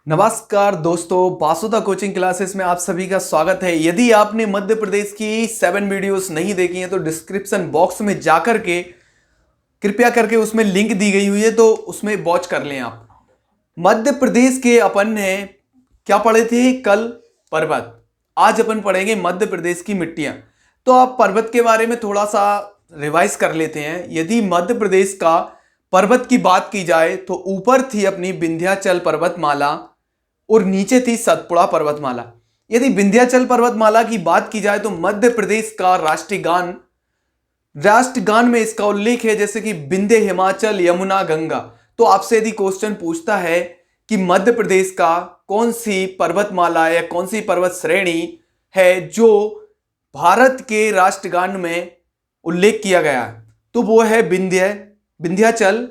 नमस्कार दोस्तों, वासुदा coaching classes में आप सभी का स्वागत है। यदि आपने मध्य प्रदेश की 7 वीडियोस नहीं देखी हैं तो डिस्क्रिप्शन बॉक्स में जाकर के कृपया करके उसमें लिंक दी गई हुई है, तो उसमें वॉच कर लें आप। मध्य प्रदेश के अपन ने क्या पढ़े थे कल? पर्वत। आज अपन पढ़ेंगे मध्य प्रदेश की मिट्टियां। तो आप पर्वत के बारे में थोड़ा सा रिवाइज कर लेते हैं। यदि मध्य प्रदेश का पर्वत की बात की जाए तो ऊपर थी अपनी विंध्याचल पर्वतमाला और नीचे थी सतपुड़ा पर्वतमाला। यदि विंध्याचल पर्वतमाला की बात की जाए तो मध्य प्रदेश का राष्ट्रगान में इसका उल्लेख है, जैसे कि विंध्य, हिमाचल, यमुना, गंगा। तो आपसे यदि क्वेश्चन पूछता है कि मध्य प्रदेश का कौन सी पर्वतमाला या कौन सी पर्वत श्रेणी है जो भारत के राष्ट्रगान में उल्लेख किया गया है, तो वो है विंध्याचल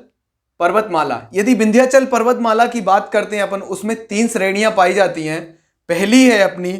पर्वतमाला। यदि विंध्याचल पर्वतमाला की बात करते हैं अपन, उसमें 3 श्रेणियां पाई जाती हैं। पहली है अपनी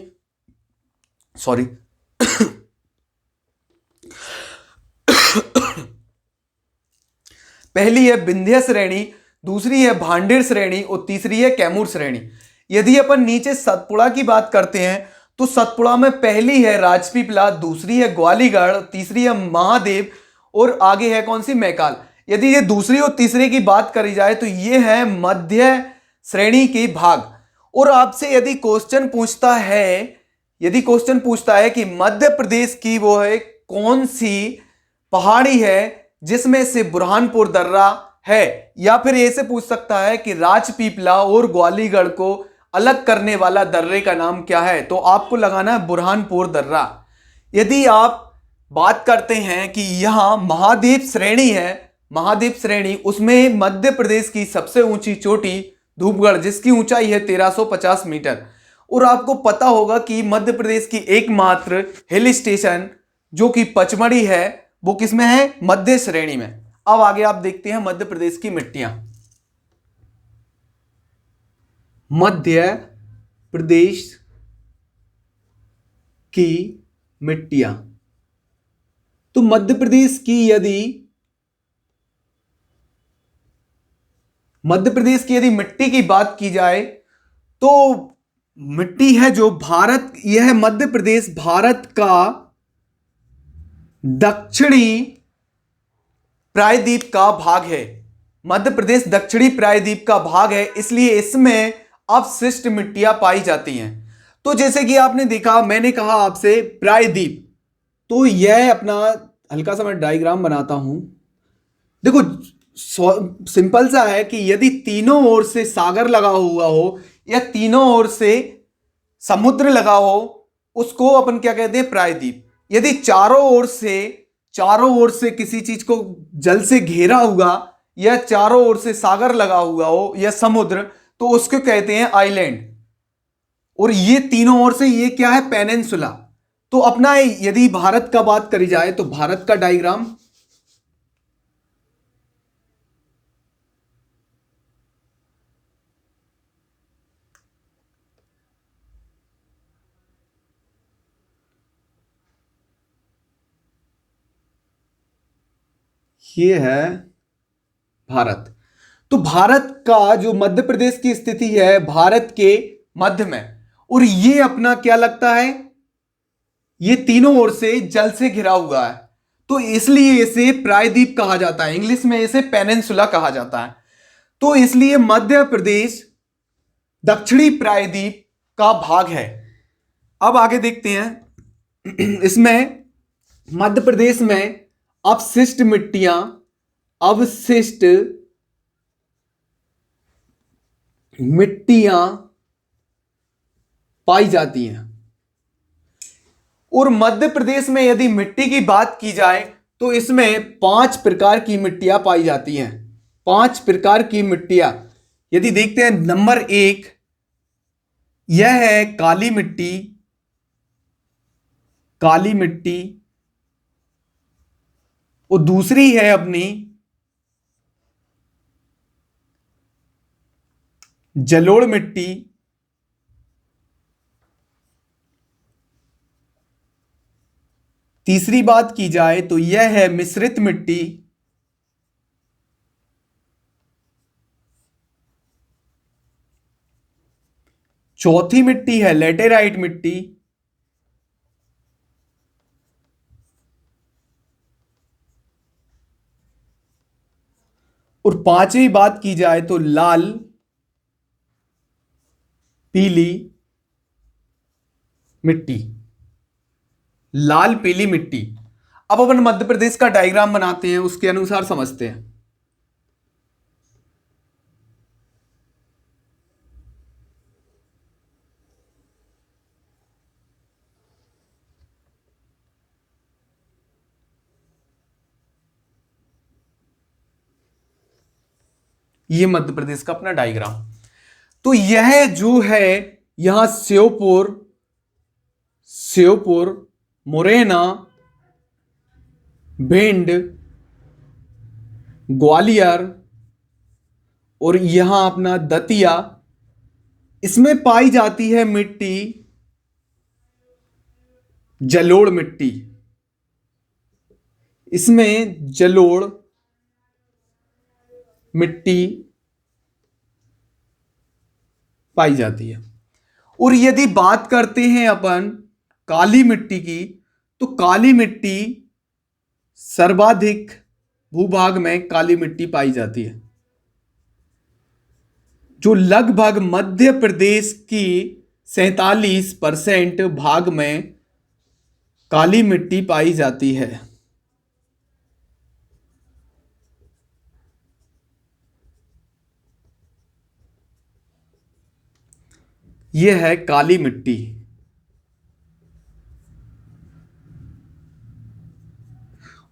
पहली है विंध्य श्रेणी, दूसरी है भांडेर श्रेणी और तीसरी है कैमूर श्रेणी। यदि अपन नीचे सतपुड़ा की बात करते हैं तो सतपुड़ा में पहली है राजपीपला, दूसरी है ग्वालीगढ़, तीसरी है महादेव और आगे है कौन सी? मैकाल। यदि ये दूसरी और तीसरे की बात करी जाए तो ये है मध्य श्रेणी के भाग। और आपसे यदि क्वेश्चन पूछता है कि मध्य प्रदेश की वो है कौन सी पहाड़ी है जिसमें से बुरहानपुर दर्रा है, या फिर ऐसे पूछ सकता है कि राजपीपला और ग्वालीगढ़ को अलग करने वाला दर्रे का नाम क्या है, तो आपको लगाना है बुरहानपुर दर्रा। यदि आप बात करते हैं कि यहां महादेव श्रेणी है, महादेव श्रेणी, उसमें मध्य प्रदेश की सबसे ऊंची चोटी धूपगढ़, जिसकी ऊंचाई है 1350 मीटर। और आपको पता होगा कि मध्य प्रदेश की एकमात्र हिल स्टेशन जो कि पचमढ़ी है, वो किसमें है? मध्य श्रेणी में। अब आगे आप देखते हैं मध्य प्रदेश की मिट्टियां। मध्य प्रदेश की मिट्टियां, तो मध्य प्रदेश की यदि मिट्टी की बात की जाए तो मिट्टी है जो यह मध्य प्रदेश भारत का दक्षिणी प्रायद्वीप का भाग है। मध्य प्रदेश दक्षिणी प्रायद्वीप का भाग है, इसलिए इसमें अवशिष्ट मिट्टियां पाई जाती हैं। तो जैसे कि आपने देखा, मैंने कहा आपसे प्रायद्वीप, तो यह अपना हल्का सा मैं डायग्राम बनाता हूं। देखो, सिंपल सा है कि यदि तीनों ओर से सागर लगा हुआ हो या तीनों ओर से समुद्र लगा हो, उसको अपन क्या कहते हैं? प्रायद्वीप। यदि चारों ओर से किसी चीज को जल से घेरा हुआ या चारों ओर से सागर लगा हुआ हो या समुद्र, तो उसको कहते हैं आइलैंड। और ये तीनों ओर से ये क्या है? पेनिनसुला। तो अपना यदि भारत का बात करी जाए तो भारत का डायग्राम ये है भारत। तो भारत का जो मध्य प्रदेश की स्थिति है भारत के मध्य में, और ये अपना क्या लगता है? ये तीनों ओर से जल से घिरा हुआ है, तो इसलिए इसे प्रायद्वीप कहा जाता है। इंग्लिश में इसे पेनिनसुला कहा जाता है। तो इसलिए मध्य प्रदेश दक्षिणी प्रायद्वीप का भाग है। अब आगे देखते हैं इसमें मध्य प्रदेश में अवशिष्ट मिट्टियां पाई जाती हैं। और मध्य प्रदेश में यदि मिट्टी की बात की जाए तो इसमें 5 प्रकार की मिट्टियां पाई जाती हैं। 5 प्रकार की मिट्टियां यदि देखते हैं, नंबर 1 यह है काली मिट्टी, और दूसरी है अपनी जलोढ़ मिट्टी, तीसरी बात की जाए तो यह है मिश्रित मिट्टी, चौथी मिट्टी है लेटेराइट मिट्टी। और पांचवी बात की जाए तो लाल पीली मिट्टी। लाल पीली मिट्टी। अब अपन मध्य प्रदेश का डायग्राम बनाते हैं, उसके अनुसार समझते हैं। ये मध्य प्रदेश का अपना डायग्राम। तो यह जो है यहां श्योपुर, श्योपुर, मुरैना, भिंड, ग्वालियर और यहां अपना दतिया, इसमें पाई जाती है मिट्टी जलोढ़ मिट्टी। इसमें जलोढ़ मिट्टी पाई जाती है। और यदि बात करते हैं अपन काली मिट्टी की, तो काली मिट्टी सर्वाधिक भूभाग में काली मिट्टी पाई जाती है, जो लगभग मध्य प्रदेश की 47% भाग में काली मिट्टी पाई जाती है। यह है काली मिट्टी।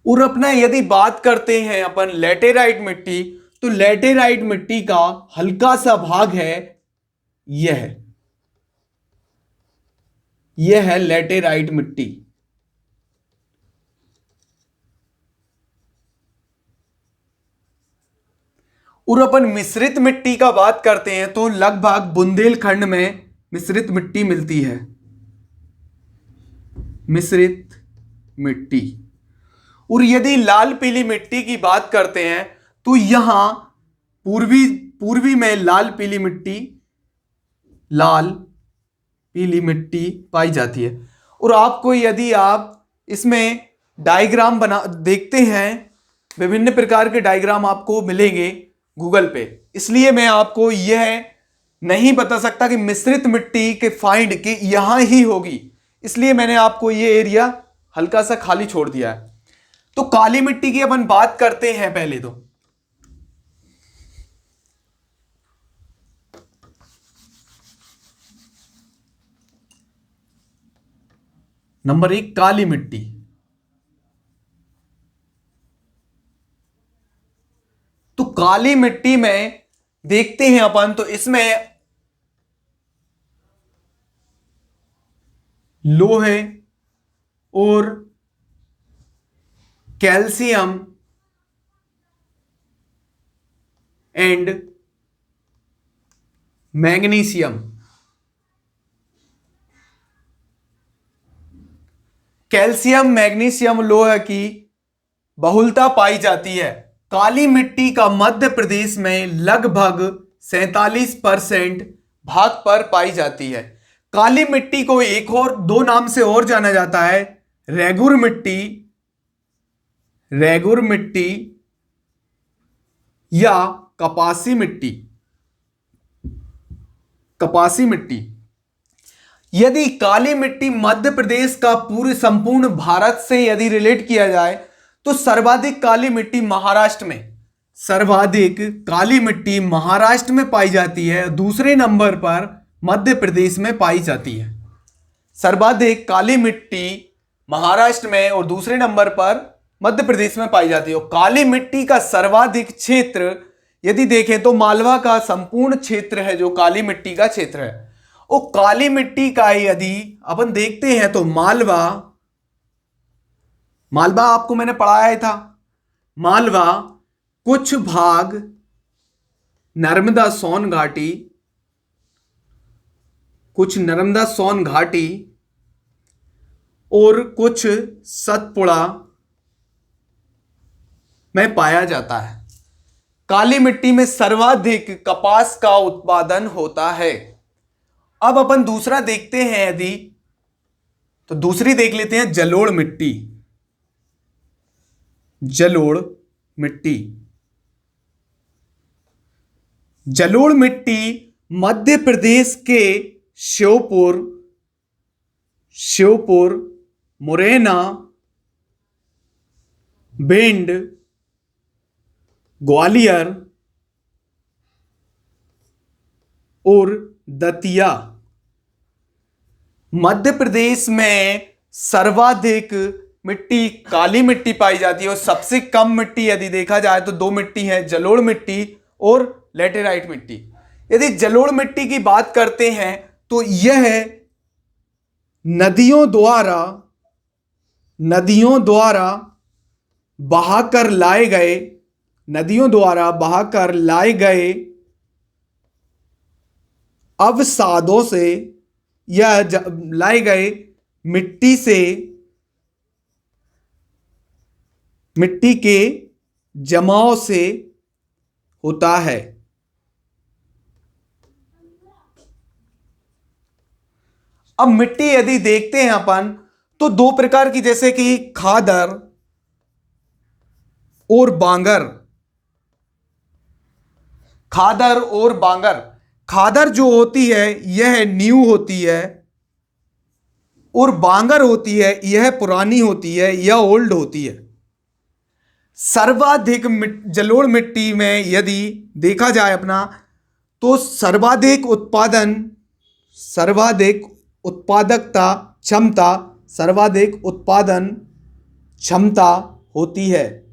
और अपना यदि बात करते हैं अपन लेटेराइट मिट्टी, तो लेटेराइट मिट्टी का हल्का सा भाग है यह है लेटेराइट मिट्टी। और अपन मिश्रित मिट्टी का बात करते हैं तो लगभग बुंदेलखंड में मिश्रित मिट्टी मिलती है। मिश्रित मिट्टी। और यदि लाल पीली मिट्टी की बात करते हैं तो यहां पूर्वी में लाल पीली मिट्टी पाई जाती है। और आपको यदि आप इसमें डायग्राम बना देखते हैं, विभिन्न प्रकार के डायग्राम आपको मिलेंगे गूगल पे, इसलिए मैं आपको यह नहीं बता सकता कि मिश्रित मिट्टी के फाइंड के यहां ही होगी, इसलिए मैंने आपको यह एरिया हल्का सा खाली छोड़ दिया है। तो काली मिट्टी की अपन बात करते हैं। पहले तो नंबर 1 काली मिट्टी। तो काली मिट्टी में देखते हैं अपन, तो इसमें लोहे और calcium and magnesium, calcium magnesium लोहे की बहुलता पाई जाती है। काली मिट्टी का मध्य प्रदेश में लगभग 47% भाग पर पाई जाती है। काली मिट्टी को एक और दो नाम से और जाना जाता है, रेगुर मिट्टी या कपासी मिट्टी। यदि काली मिट्टी मध्य प्रदेश का पूरे संपूर्ण भारत से यदि रिलेट किया जाए तो सर्वाधिक काली मिट्टी महाराष्ट्र में पाई जाती है। दूसरे नंबर पर मध्य प्रदेश में पाई जाती है। सर्वाधिक काली मिट्टी महाराष्ट्र में और दूसरे नंबर पर मध्य प्रदेश में पाई जाती है। और काली मिट्टी का सर्वाधिक क्षेत्र यदि देखें तो मालवा का संपूर्ण क्षेत्र है जो काली मिट्टी का क्षेत्र है। और काली मिट्टी का यदि अपन देखते हैं तो मालवा आपको मैंने पढ़ाया था। मालवा कुछ भाग नर्मदा सोन घाटी और कुछ सतपुड़ा में पाया जाता है। काली मिट्टी में सर्वाधिक कपास का उत्पादन होता है। अब अपन दूसरा देखते हैं, यदि तो दूसरी देख लेते हैं, जलोढ़ मिट्टी। जलोढ़ मिट्टी, जलोढ़ मिट्टी मध्य प्रदेश के श्योपुर, मुरैना, भिंड, ग्वालियर और दतिया, मध्य प्रदेश में सर्वाधिक मिट्टी काली मिट्टी पाई जाती है। और सबसे कम मिट्टी यदि देखा जाए तो दो मिट्टी है, जलोढ़ मिट्टी और लेटेराइट मिट्टी। यदि जलोढ़ मिट्टी की बात करते हैं तो यह नदियों द्वारा बहाकर लाए गए अवसादों से या लाए गए मिट्टी के जमाव से होता है। अब मिट्टी यदि देखते हैं अपन तो दो प्रकार की, जैसे कि खादर और बांगर। खादर जो होती है यह न्यू होती है और बांगर होती है यह पुरानी होती है या ओल्ड होती है। सर्वाधिक जलोढ़ मिट्टी में यदि देखा जाए अपना तो सर्वाधिक उत्पादन क्षमता होती है।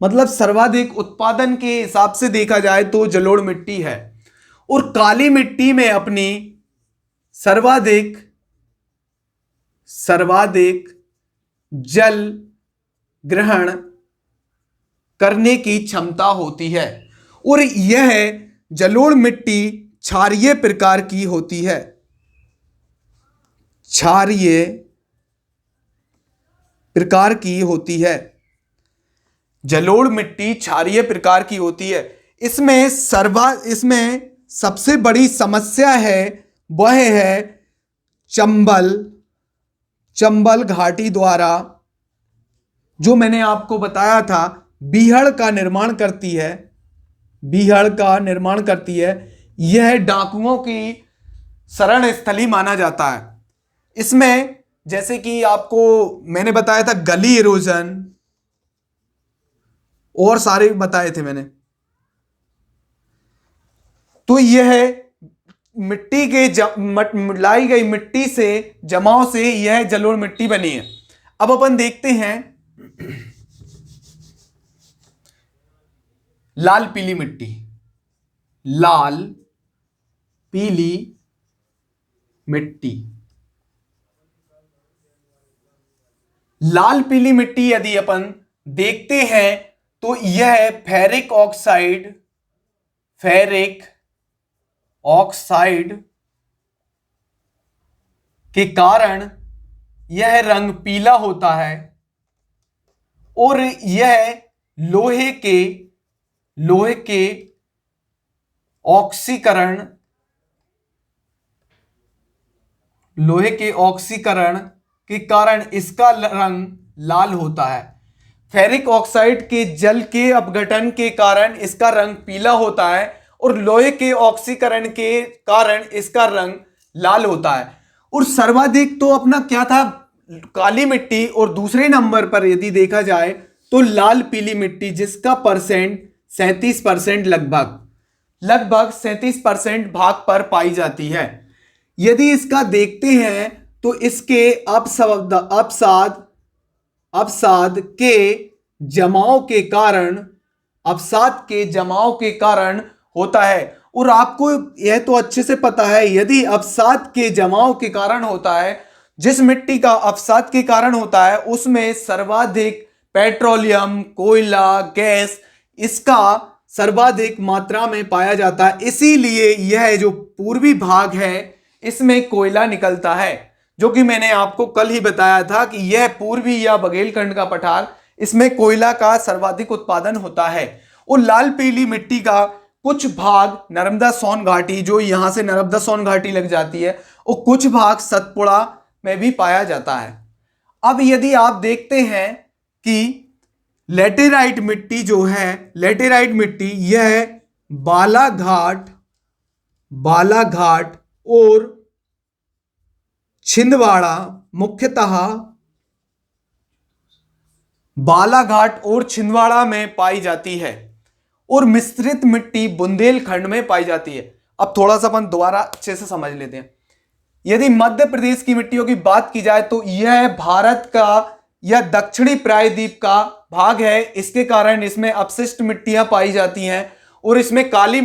मतलब सर्वाधिक उत्पादन के हिसाब से देखा जाए तो जलोढ़ मिट्टी है। और काली मिट्टी में अपनी सर्वाधिक जल ग्रहण करने की क्षमता होती है। और यह जलोढ़ मिट्टी क्षारीय प्रकार की होती है। जलोढ़ मिट्टी क्षारीय प्रकार की होती है। इसमें सबसे बड़ी समस्या है वह है चंबल घाटी द्वारा, जो मैंने आपको बताया था, बीहड़ का निर्माण करती है। यह डाकुओं की शरण स्थली माना जाता है। इसमें जैसे कि आपको मैंने बताया था गली इरोजन और सारे बताए थे मैंने। तो यह मिट्टी के लाई गई मिट्टी से जमाव से यह जलोढ़ मिट्टी बनी है। अब अपन देखते हैं लाल पीली मिट्टी। लाल पीली मिट्टी यदि अपन देखते हैं तो यह फेरिक ऑक्साइड के कारण यह रंग पीला होता है। और यह लोहे के ऑक्सीकरण के कारण इसका रंग लाल होता है। फेरिक ऑक्साइड के जल के अपघटन के कारण इसका रंग पीला होता है और लोहे के ऑक्सीकरण के कारण इसका रंग लाल होता है। और सर्वाधिक तो अपना क्या था, काली मिट्टी, और दूसरे नंबर पर यदि देखा जाए तो लाल पीली मिट्टी, जिसका परसेंट 37% लगभग 37% भाग पर पाई जाती है। यदि इसका देखते हैं तो इसके अवसाद के जमाव के कारण होता है। और आपको यह तो अच्छे से पता है, यदि अवसाद के जमाव के कारण होता है, जिस मिट्टी का अवसाद के कारण होता है उसमें सर्वाधिक पेट्रोलियम, कोयला, गैस इसका सर्वाधिक मात्रा में पाया जाता है। इसीलिए यह जो पूर्वी भाग है इसमें कोयला निकलता है, जो कि मैंने आपको कल ही बताया था कि यह पूर्वी या बघेलखंड का पठार, इसमें कोयला का सर्वाधिक उत्पादन होता है। और लाल पीली मिट्टी का कुछ भाग नर्मदा सोन घाटी, जो यहां से नर्मदा सोन घाटी लग जाती है, और कुछ भाग सतपुड़ा में भी पाया जाता है। अब यदि आप देखते हैं कि लेटेराइट मिट्टी जो है, लेटेराइट मिट्टी यह बालाघाट और छिंदवाड़ा, मुख्यतः बालाघाट और छिंदवाड़ा में पाई जाती है, और मिश्रित मिट्टी बुंदेलखंड में पाई जाती है। अब थोड़ा सा अपन दोबारा अच्छे से समझ लेते हैं। यदि मध्य प्रदेश की मिट्टियों की बात की जाए तो यह भारत का या दक्षिणी प्रायद्वीप का भाग है, इसके कारण इसमें अपशिष्ट मिट्टियां पाई जाती हैं, और इसमें काली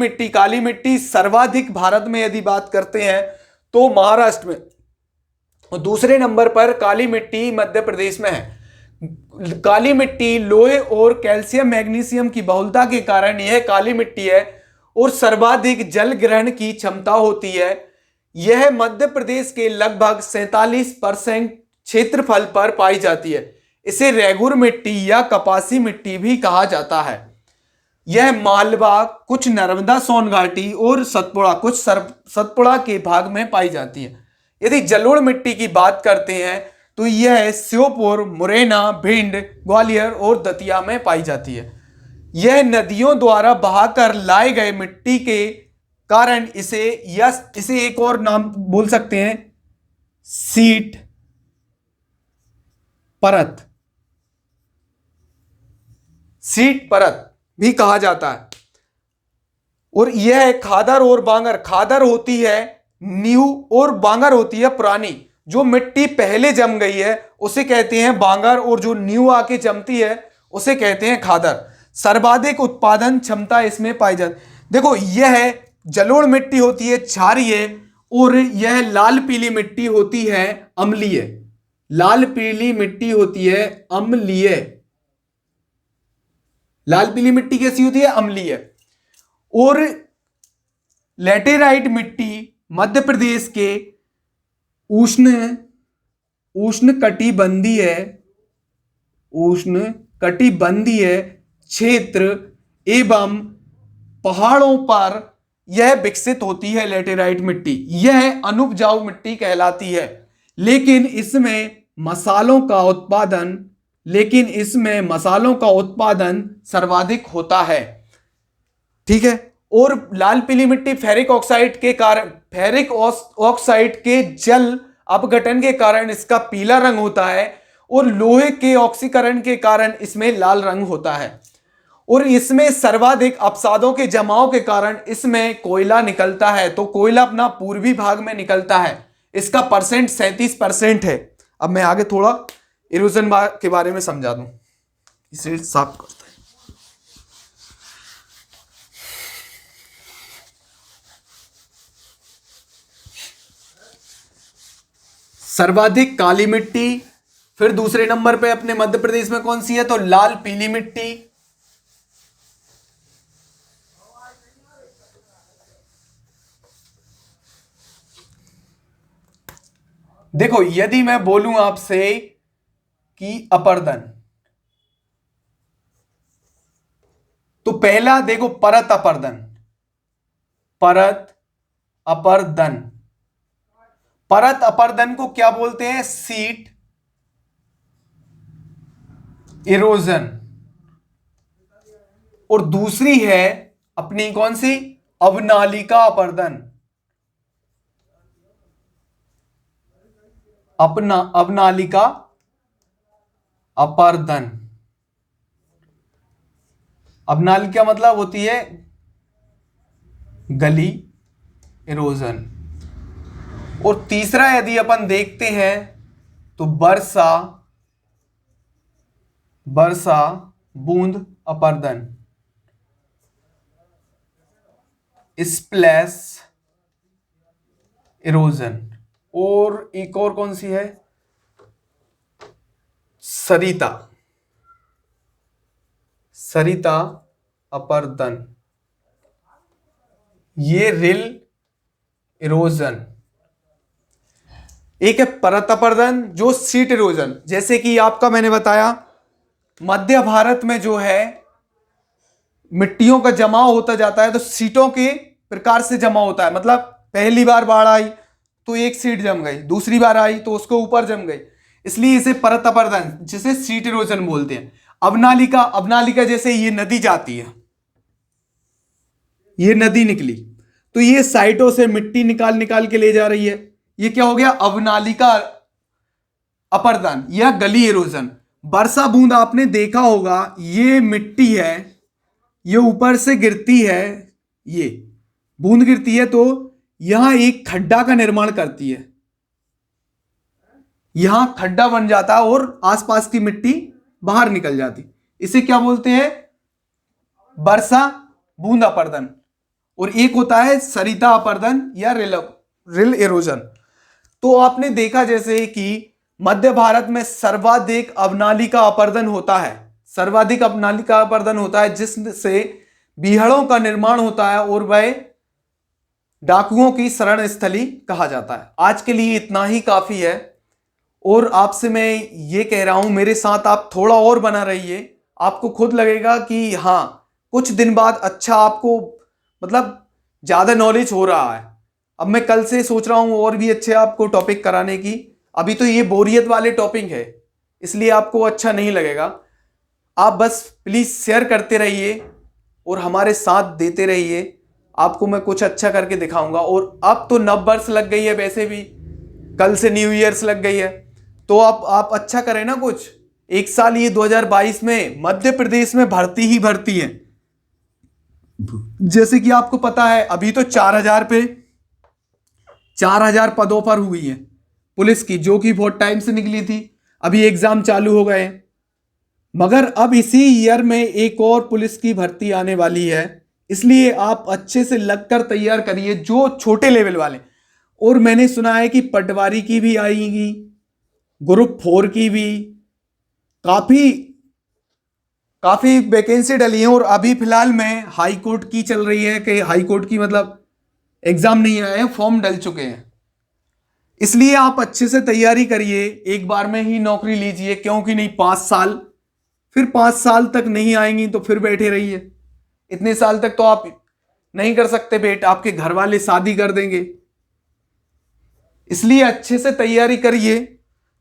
मिट्टी सर्वाधिक भारत में यदि बात करते हैं तो महाराष्ट्र में, और दूसरे नंबर पर काली मिट्टी मध्य प्रदेश में है। काली मिट्टी लोहे और कैल्शियम मैग्नीशियम की बहुलता के कारण यह काली मिट्टी है, और सर्वाधिक जल ग्रहण की क्षमता होती है। यह मध्य प्रदेश के लगभग 47% क्षेत्रफल पर पाई जाती है। इसे रेगुर मिट्टी या कपासी मिट्टी भी कहा जाता है। यह मालवा, कुछ नर्मदा सोन घाटी और सतपुड़ा के भाग में पाई जाती है। यदि जलोढ़ मिट्टी की बात करते हैं तो यह श्योपुर, मुरैना, भिंड, ग्वालियर और दतिया में पाई जाती है। यह नदियों द्वारा बहाकर लाए गए मिट्टी के कारण इसे एक और नाम बोल सकते हैं, सीट परत भी कहा जाता है। और यह खादर और बांगर, खादर होती है न्यू और बांगर होती है पुरानी। जो मिट्टी पहले जम गई है उसे कहते हैं बांगर, और जो न्यू आके जमती है उसे कहते हैं खादर। सर्वाधिक उत्पादन क्षमता इसमें पाई जाती। देखो, यह जलोढ़ मिट्टी होती है क्षारीय, और यह लाल पीली मिट्टी होती है अम्लीय। लाल पीली मिट्टी होती है अम्लीय। लाल पीली मिट्टी कैसी होती है? अम्लीय। और लेटेराइट मिट्टी मध्य प्रदेश के उष्णकटिबंधीय क्षेत्र एवं पहाड़ों पर यह विकसित होती है। लेटेराइट मिट्टी यह अनुपजाऊ मिट्टी कहलाती है, लेकिन इसमें मसालों का उत्पादन सर्वाधिक होता है। ठीक है। और लाल पीली मिट्टी फेरिक ऑक्साइड के जल अपघटन के कारण इसका पीला रंग होता है, और लोहे के ऑक्सीकरण के कारण इसमें लाल रंग होता है। और इसमें सर्वाधिक अपसादों के जमाव के कारण इसमें कोयला निकलता है। तो कोयला अपना पूर्वी भाग में निकलता है। इसका परसेंट 37% है। अब मैं आगे थोड़ा इरोजन के बारे में समझा दूं, इसे साफ करते हैं। सर्वाधिक काली मिट्टी, फिर दूसरे नंबर पे अपने मध्य प्रदेश में कौन सी है? तो लाल पीली मिट्टी। देखो, यदि मैं बोलूं आपसे कि अपर्दन, तो पहला देखो परत अपर्दन। परत अपर्दन को क्या बोलते हैं? Seat erosion. और दूसरी है अपनी कौन सी? अवनालिका अपर्दन। अवनालिका अपर्दन। अवनालिका मतलब होती है गली, इरोजन। और तीसरा यदि अपन देखते हैं तो वर्षा बूंद अपर्दन, स्प्लैश इरोजन। और एक और कौन सी है? सरिता अपर्दन। ये रिल इरोजन। एक है परत अपर्दन जो सीट इरोजन, जैसे कि आपका मैंने बताया मध्य भारत में जो है मिट्टियों का जमाव होता जाता है तो सीटों के प्रकार से जमा होता है। मतलब पहली बार बाढ़ आई तो एक सीट जम गई, दूसरी बार आई तो उसके ऊपर जम गई, इसलिए इसे परत अपरदन, जिसे सीट इरोजन बोलते हैं। अवनालिका, अवनालिका जैसे ये नदी जाती है, ये नदी निकली तो ये साइटों से मिट्टी निकाल निकाल के ले जा रही है, ये क्या हो गया, अवनालिका अपरदन या गली इरोजन। वर्षा बूंद आपने देखा होगा, ये मिट्टी है, ये ऊपर से गिरती है, ये बूंद गिरती है तो यहां एक खड्डा का निर्माण करती है, यहां खड्डा बन जाता है और आसपास की मिट्टी बाहर निकल जाती, इसे क्या बोलते हैं, वर्षा बूंद अपर्दन। और एक होता है सरिता अपर्दन या रिल इरोजन। तो आपने देखा जैसे कि मध्य भारत में सर्वाधिक अवनालिका अपर्दन होता है, सर्वाधिक अवनालिका अपर्दन होता है, जिससे बीहड़ों का निर्माण होता है और वह डाकुओं की शरण स्थली कहा जाता है। आज के लिए इतना ही काफी है और आपसे मैं ये कह रहा हूं, मेरे साथ आप थोड़ा और बना रहिए, आपको खुद लगेगा कि हाँ कुछ दिन बाद अच्छा आपको मतलब ज्यादा नॉलेज हो रहा है। अब मैं कल से सोच रहा हूं और भी अच्छे आपको टॉपिक कराने की, अभी तो ये बोरियत वाले टॉपिक है इसलिए आपको अच्छा नहीं लगेगा। आप बस प्लीज शेयर करते रहिए और हमारे साथ देते रहिए, आपको मैं कुछ अच्छा करके दिखाऊंगा। और अब तो नव वर्ष लग गई है, वैसे भी कल से न्यू ईयर्स लग गई है, तो आप अच्छा करें ना कुछ। एक साल ये 2022 में मध्य प्रदेश में भर्ती ही भर्ती है, जैसे कि आपको पता है अभी तो 4000 पदों पर हुई है पुलिस की, जो कि बहुत टाइम से निकली थी, अभी एग्जाम चालू हो गए हैं। मगर अब इसी ईयर में एक और पुलिस की भर्ती आने वाली है, इसलिए आप अच्छे से लगकर तैयार करिए जो छोटे लेवल वाले। और मैंने सुना है कि पटवारी की भी आएगी, ग्रुप 4 की भी काफी वैकेंसी डली है। और अभी फिलहाल में हाई कोर्ट की चल रही है कि हाई कोर्ट की मतलब एग्जाम नहीं आए हैं, फॉर्म डल चुके हैं, इसलिए आप अच्छे से तैयारी करिए, एक बार में ही नौकरी लीजिए, क्योंकि नहीं 5 साल, फिर 5 साल तक नहीं आएंगी तो फिर बैठे रहिए, इतने साल तक तो आप नहीं कर सकते वेट, आपके घर वाले शादी कर देंगे। इसलिए अच्छे से तैयारी करिए,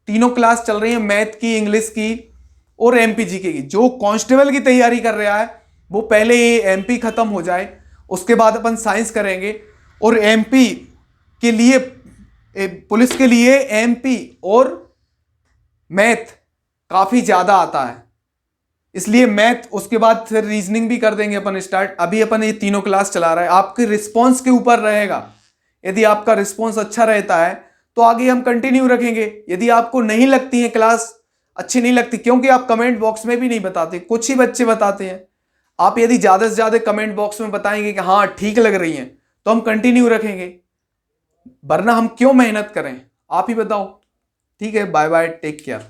तीनों क्लास चल रही है, मैथ की, इंग्लिश की और एमपीजीके की। जो कांस्टेबल की तैयारी कर रहा है वो पहले ये एमपी खत्म हो जाए, उसके बाद अपन साइंस करेंगे। और एमपी के लिए, पुलिस के लिए एमपी और मैथ काफी ज्यादा आता है, इसलिए मैथ उसके बाद फिर रीजनिंग भी कर देंगे अपन स्टार्ट। अभी अपन ये तीनों क्लास चला रहा है, आपके रिस्पॉन्स के ऊपर रहेगा। यदि आपका रिस्पॉन्स अच्छा रहता है तो आगे हम कंटिन्यू रखेंगे। यदि आपको नहीं लगती है क्लास, अच्छी नहीं लगती, क्योंकि आप कमेंट बॉक्स में भी नहीं बताते, कुछ ही बच्चे बताते हैं, आप यदि ज्यादा से ज्यादा कमेंट बॉक्स में बताएंगे कि हाँ ठीक लग रही हैं तो हम कंटिन्यू रखेंगे, वरना हम क्यों मेहनत करें, आप ही बताओ। ठीक है, बाय बाय, टेक केयर।